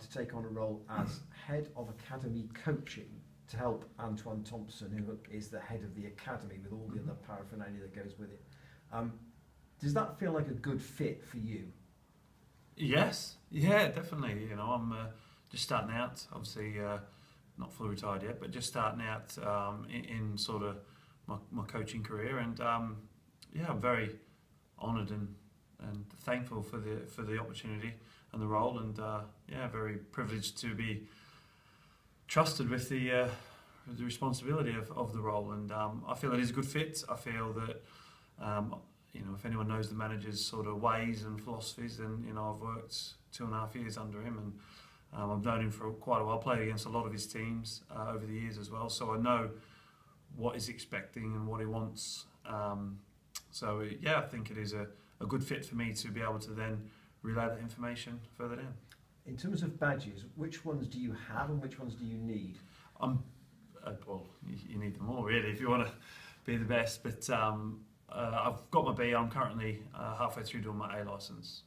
to take on a role as head of academy coaching to help Antoine Thompson, who is the head of the academy, with all the other paraphernalia that goes with it. Does that feel like a good fit for you? Yes, yeah, definitely. You know, I'm just starting out, obviously not fully retired yet, but just starting out in sort of my coaching career, and yeah, I'm very honoured and thankful for the opportunity and the role, and yeah, very privileged to be trusted with the responsibility of the role, and I feel it is a good fit. I feel that you know, if anyone knows the manager's sort of ways and philosophies, then you know, I've worked 2.5 years under him, and I've known him for quite a while. Played against a lot of his teams over the years as well, so I know what he's expecting and what he wants. So yeah, I think it is a good fit for me to be able to then relay that information further down. In terms of badges, which ones do you have and which ones do you need? Well, you need them all really if you want to be the best. But I've got my B. I'm currently halfway through doing my A licence.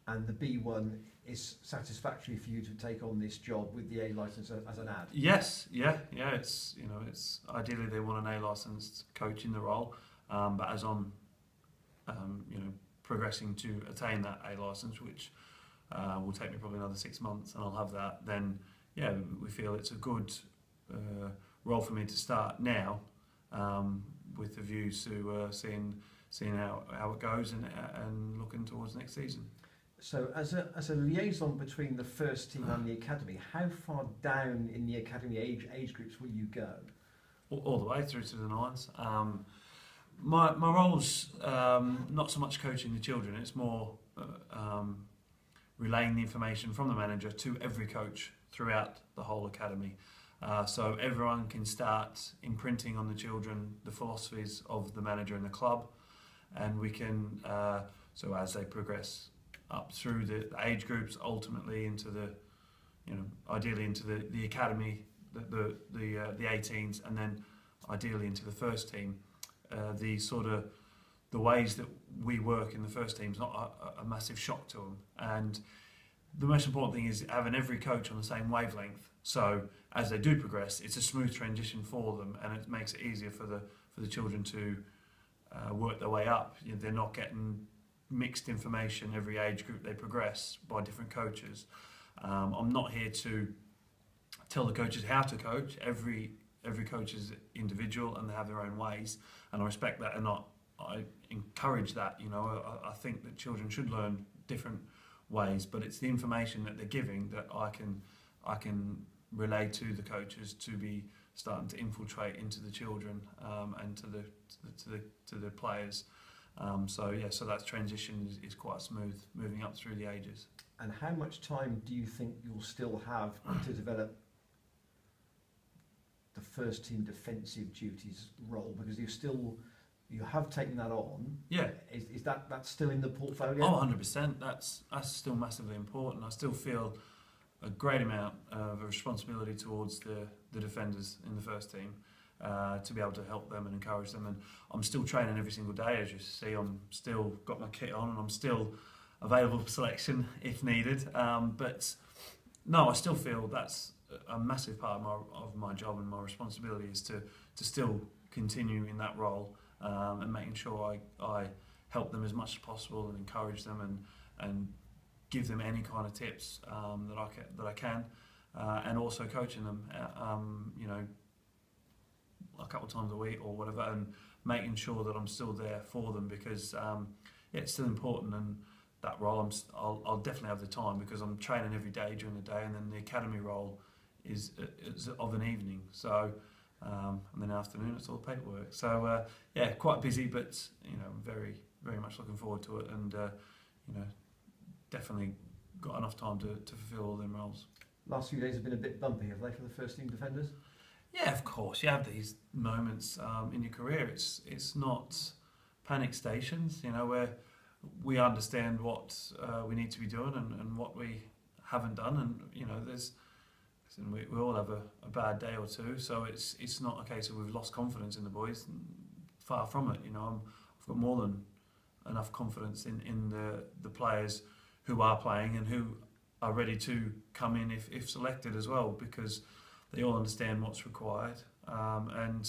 And the B1 is satisfactory for you to take on this job with the A licence as an ad? Yes, yeah. It's, you know, it's ideally they want an A licensed coach in the role, but as I'm you know, progressing to attain that A licence, which will take me probably another 6 months, and I'll have that, then yeah, we feel it's a good role for me to start now, with the view to seeing how it goes and looking towards next season. So as a liaison between the first team and the academy, how far down in the academy age groups will you go? All the way through to the nines. My role's not so much coaching the children, it's more relaying the information from the manager to every coach throughout the whole academy. So everyone can start imprinting on the children the philosophies of the manager and the club, and we can, so as they progress up through the age groups, ultimately into the, you know, ideally into the academy, the 18s, and then ideally into the first team. The ways that we work in the first team is not a massive shock to them, and the most important thing is having every coach on the same wavelength. So as they do progress, it's a smooth transition for them, and it makes it easier for the children to work their way up. You know, they're not getting mixed information every age group they progress by different coaches. I'm not here to tell the coaches how to coach. Every coach is individual and they have their own ways, and I respect that, and I encourage that. You know, I think that children should learn different ways, but it's the information that they're giving that I can relay to the coaches to be starting to infiltrate into the children and to the players. So yeah, so that transition is quite smooth moving up through the ages. And how much time do you think you'll still have to develop the first team defensive duties role? Because you have taken that on. Yeah. Is that's still in the portfolio? Oh, 100%. That's still massively important. I still feel a great amount of responsibility towards the defenders in the first team, to be able to help them and encourage them. And I'm still training every single day, as you see. I'm still got my kit on, and I'm still available for selection if needed. But no, I still feel that's a massive part of my job, and my responsibility is to still continue in that role, and making sure I help them as much as possible and encourage them and give them any kind of tips that I can, and also coaching them, you know, a couple of times a week or whatever, and making sure that I'm still there for them, because yeah, it's still important. And that role, I'll definitely have the time, because I'm training every day during the day, and then the academy role is of an evening. So and then afternoon it's all paperwork. So yeah, quite busy, but you know, very very much looking forward to it, and you know, definitely got enough time to fulfil all them roles. Last few days have been a bit bumpy, have they, for the first team defenders? Yeah, of course. You have these moments in your career. It's not panic stations, you know, where we understand what we need to be doing and what we haven't done, and you know, we all have a bad day or two. So it's not a case of we've lost confidence in the boys. Far from it. You know, I've got more than enough confidence in the players who are playing and who are ready to come in if selected as well, because they all understand what's required, and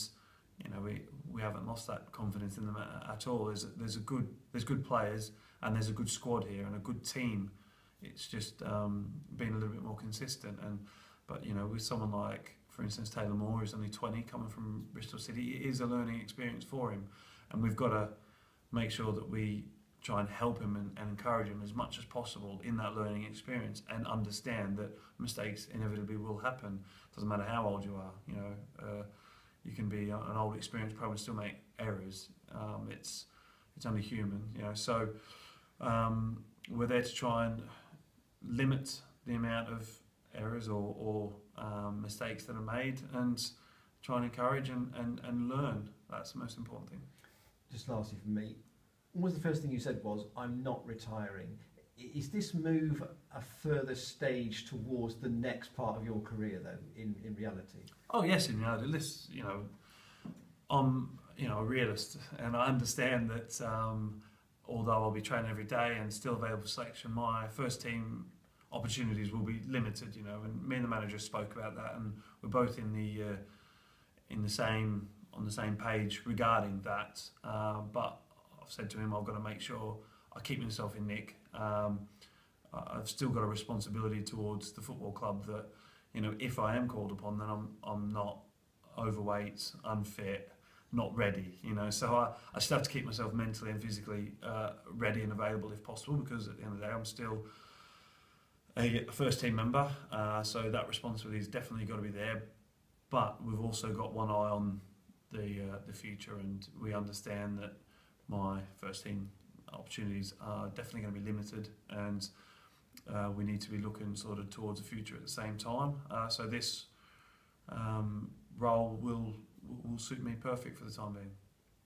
you know we haven't lost that confidence in them at all. There's good players, and there's a good squad here and a good team. It's just being a little bit more consistent. But you know, with someone like, for instance, Taylor Moore, who's only 20, coming from Bristol City, it is a learning experience for him, and we've got to make sure that we try and help him and encourage him as much as possible in that learning experience, and understand that mistakes inevitably will happen. Doesn't matter how old you are. You know, you can be an old, experienced pro and still make errors. It's only human. You know, so we're there to try and limit the amount of errors or mistakes that are made, and try and encourage and learn. That's the most important thing. Just lastly from me, what was the first thing you said was, I'm not retiring? Is this move a further stage towards the next part of your career, though, in reality? Oh yes, in reality, you know, I'm a realist, and I understand that although I'll be training every day and still available for selection, my first team opportunities will be limited. You know, and me and the manager spoke about that, and we're both on the same page regarding that. But I've said to him, I've got to make sure I keep myself in nick. I've still got a responsibility towards the football club that, you know, if I am called upon, then I'm not overweight, unfit, not ready. You know, so I still have to keep myself mentally and physically ready and available if possible, because at the end of the day, I'm still a first team member. So that responsibility has definitely got to be there. But we've also got one eye on the future, and we understand that my first team opportunities are definitely going to be limited, and we need to be looking sort of towards the future at the same time. So this role will suit me perfect for the time being.